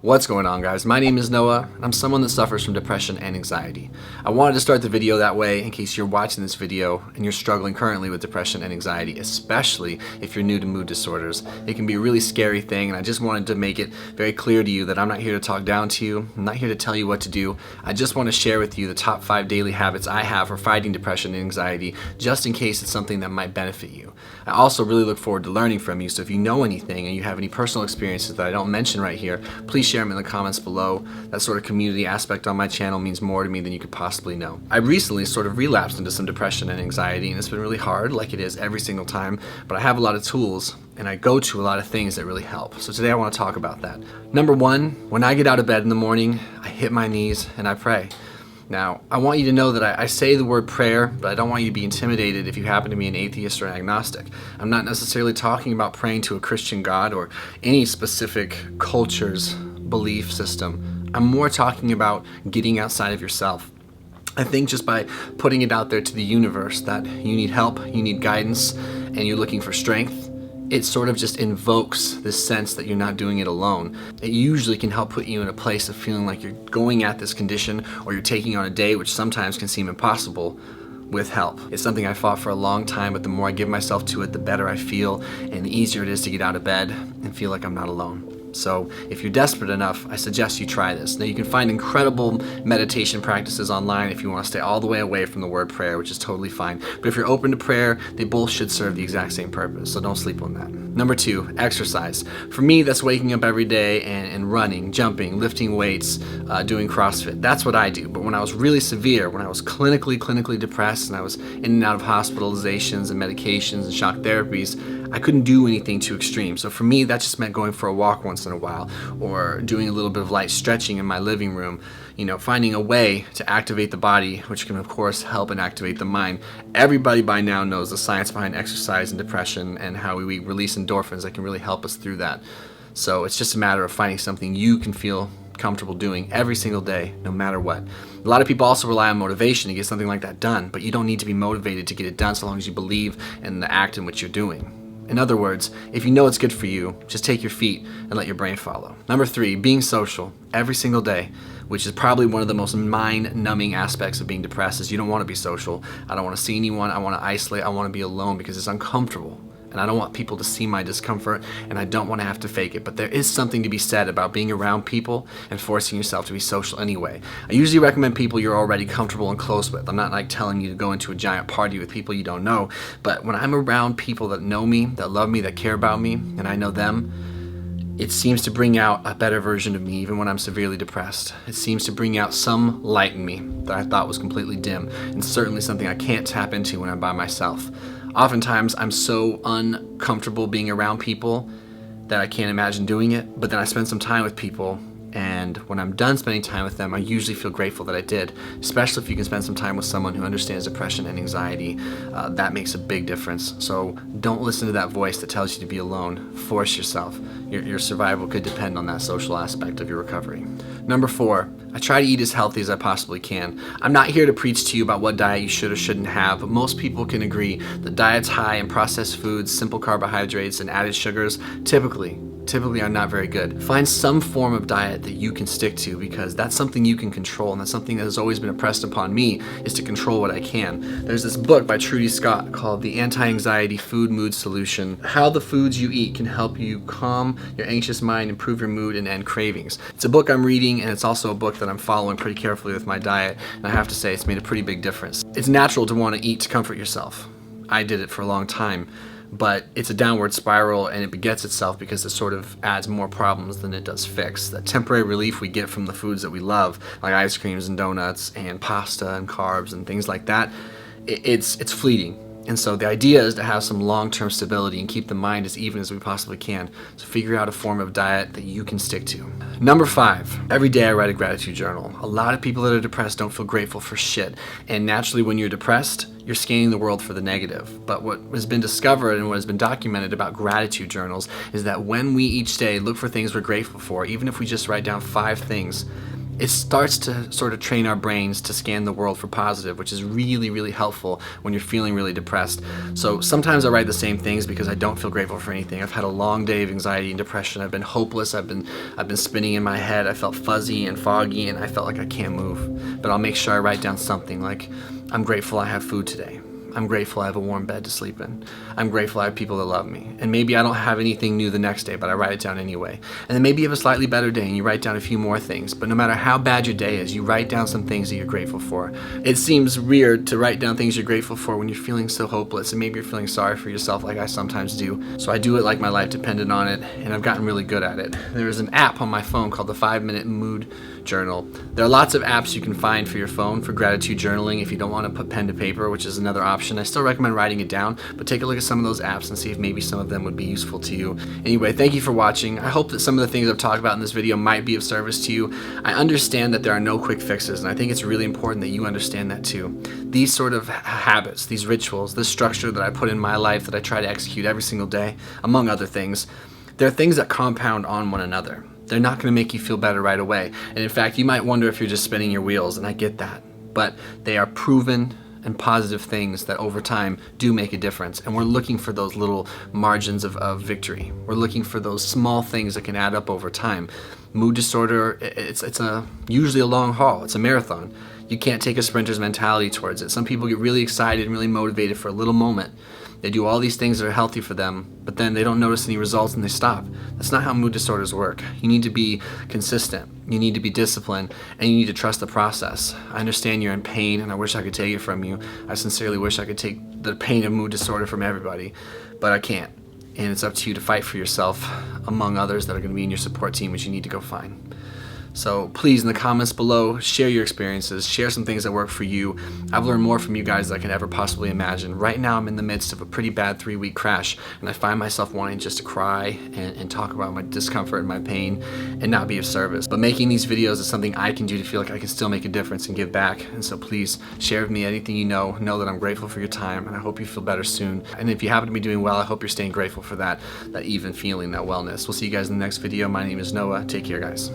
What's going on, guys? My name is Noah, and I'm someone that suffers from depression and anxiety. I wanted to start the video that way in case you're watching this video and you're struggling currently with depression and anxiety, especially if you're new to mood disorders. It can be a really scary thing, and I just wanted to make it very clear to you that I'm not here to talk down to you. I'm not here to tell you what to do. I just want to share with you the top 5 daily habits I have for fighting depression and anxiety, just in case it's something that might benefit you. I also really look forward to learning from you, so if you know anything and you have any personal experiences that I don't mention right here, please share them in the comments below. That sort of community aspect on my channel means more to me than you could possibly know. I recently sort of relapsed into some depression and anxiety, and it's been really hard, like it is every single time, but I have a lot of tools and I go to a lot of things that really help. So today I want to talk about that. Number 1, when I get out of bed in the morning, I hit my knees and I pray. Now, I want you to know that I say the word prayer, but I don't want you to be intimidated if you happen to be an atheist or an agnostic. I'm not necessarily talking about praying to a Christian God or any specific culture's belief system. I'm more talking about getting outside of yourself. I think just by putting it out there to the universe that you need help, you need guidance, and you're looking for strength, it sort of just invokes this sense that you're not doing it alone. It usually can help put you in a place of feeling like you're going at this condition or you're taking on a day, which sometimes can seem impossible, with help. It's something I fought for a long time, but the more I give myself to it, the better I feel and the easier it is to get out of bed and feel like I'm not alone. So if you're desperate enough, I suggest you try this. Now, you can find incredible meditation practices online if you want to stay all the way away from the word prayer, which is totally fine. But if you're open to prayer, they both should serve the exact same purpose, so don't sleep on that. Number 2, exercise. For me, that's waking up every day and running, jumping, lifting weights, doing CrossFit. That's what I do. But when I was really severe, when I was clinically depressed and I was in and out of hospitalizations and medications and shock therapies, I couldn't do anything too extreme. So for me, that just meant going for a walk once in a while or doing a little bit of light stretching in my living room, finding a way to activate the body, which can of course help and activate the mind. Everybody by now knows the science behind exercise and depression and how we release endorphins that can really help us through that. So it's just a matter of finding something you can feel comfortable doing every single day, no matter what. A lot of people also rely on motivation to get something like that done, but you don't need to be motivated to get it done so long as you believe in the act in which you're doing. In other words, if you know it's good for you, just take your feet and let your brain follow. Number 3, being social every single day, which is probably one of the most mind-numbing aspects of being depressed, is you don't want to be social. I don't want to see anyone. I want to isolate. I want to be alone because it's uncomfortable. And I don't want people to see my discomfort, and I don't want to have to fake it. But there is something to be said about being around people and forcing yourself to be social anyway. I usually recommend people you're already comfortable and close with. I'm not like telling you to go into a giant party with people you don't know. But when I'm around people that know me, that love me, that care about me, and I know them, it seems to bring out a better version of me even when I'm severely depressed. It seems to bring out some light in me that I thought was completely dim, and certainly something I can't tap into when I'm by myself. Oftentimes, I'm so uncomfortable being around people that I can't imagine doing it, but then I spend some time with people, and when I'm done spending time with them, I usually feel grateful that I did, especially if you can spend some time with someone who understands depression and anxiety. That makes a big difference. So don't listen to that voice that tells you to be alone. Force yourself. Your survival could depend on that social aspect of your recovery. Number 4, I try to eat as healthy as I possibly can. I'm not here to preach to you about what diet you should or shouldn't have, but most people can agree that diets high in processed foods, simple carbohydrates, and added sugars typically are not very good. Find some form of diet that you can stick to, because that's something you can control, and that's something that has always been impressed upon me, is to control what I can. There's this book by Trudy Scott called The Anti-Anxiety Food Mood Solution: How the Foods You Eat Can Help You Calm Your Anxious Mind, Improve Your Mood, and End Cravings. It's a book I'm reading, and it's also a book that I'm following pretty carefully with my diet, and I have to say it's made a pretty big difference. It's natural to want to eat to comfort yourself. I did it for a long time. But it's a downward spiral, and it begets itself because it sort of adds more problems than it does fix. That temporary relief we get from the foods that we love, like ice creams and donuts and pasta and carbs and things like that, it's fleeting. And so the idea is to have some long-term stability and keep the mind as even as we possibly can. So figure out a form of diet that you can stick to. Number 5, every day I write a gratitude journal. A lot of people that are depressed don't feel grateful for shit. And naturally, when you're depressed, you're scanning the world for the negative. But what has been discovered and what has been documented about gratitude journals is that when we each day look for things we're grateful for, even if we just write down 5 things, it starts to sort of train our brains to scan the world for positive, which is really, really helpful when you're feeling really depressed. So sometimes I write the same things because I don't feel grateful for anything. I've had a long day of anxiety and depression. I've been hopeless. I've been spinning in my head. I felt fuzzy and foggy, and I felt like I can't move. But I'll make sure I write down something like, I'm grateful I have food today. I'm grateful I have a warm bed to sleep in. I'm grateful I have people that love me. And maybe I don't have anything new the next day, but I write it down anyway. And then maybe you have a slightly better day and you write down a few more things. But no matter how bad your day is, you write down some things that you're grateful for. It seems weird to write down things you're grateful for when you're feeling so hopeless, and maybe you're feeling sorry for yourself like I sometimes do. So I do it like my life depended on it, and I've gotten really good at it. There's an app on my phone called the 5-Minute Mood Journal. There are lots of apps you can find for your phone for gratitude journaling if you don't want to put pen to paper, which is another option. I still recommend writing it down, but take a look at some of those apps and see if maybe some of them would be useful to you. Anyway, thank you for watching. I hope that some of the things I've talked about in this video might be of service to you. I understand that there are no quick fixes, and I think it's really important that you understand that too. These sort of habits, these rituals, this structure that I put in my life that I try to execute every single day, among other things, they're things that compound on one another. They're not going to make you feel better right away. And in fact, you might wonder if you're just spinning your wheels, and I get that. But they are proven and positive things that over time do make a difference. And we're looking for those little margins of victory. We're looking for those small things that can add up over time. Mood disorder, it's usually a long haul. It's a marathon. You can't take a sprinter's mentality towards it. Some people get really excited and really motivated for a little moment. They do all these things that are healthy for them, but then they don't notice any results and they stop. That's not how mood disorders work. You need to be consistent. You need to be disciplined, and you need to trust the process. I understand you're in pain, and I wish I could take it from you. I sincerely wish I could take the pain of mood disorder from everybody, but I can't. And it's up to you to fight for yourself, among others that are going to be in your support team, which you need to go find. So please, in the comments below, share your experiences, share some things that work for you. I've learned more from you guys than I can ever possibly imagine. Right now, I'm in the midst of a pretty bad 3-week crash, and I find myself wanting just to cry and talk about my discomfort and my pain and not be of service. But making these videos is something I can do to feel like I can still make a difference and give back. And so please, share with me anything you know. Know that I'm grateful for your time, and I hope you feel better soon. And if you happen to be doing well, I hope you're staying grateful for that even feeling, that wellness. We'll see you guys in the next video. My name is Noah. Take care, guys.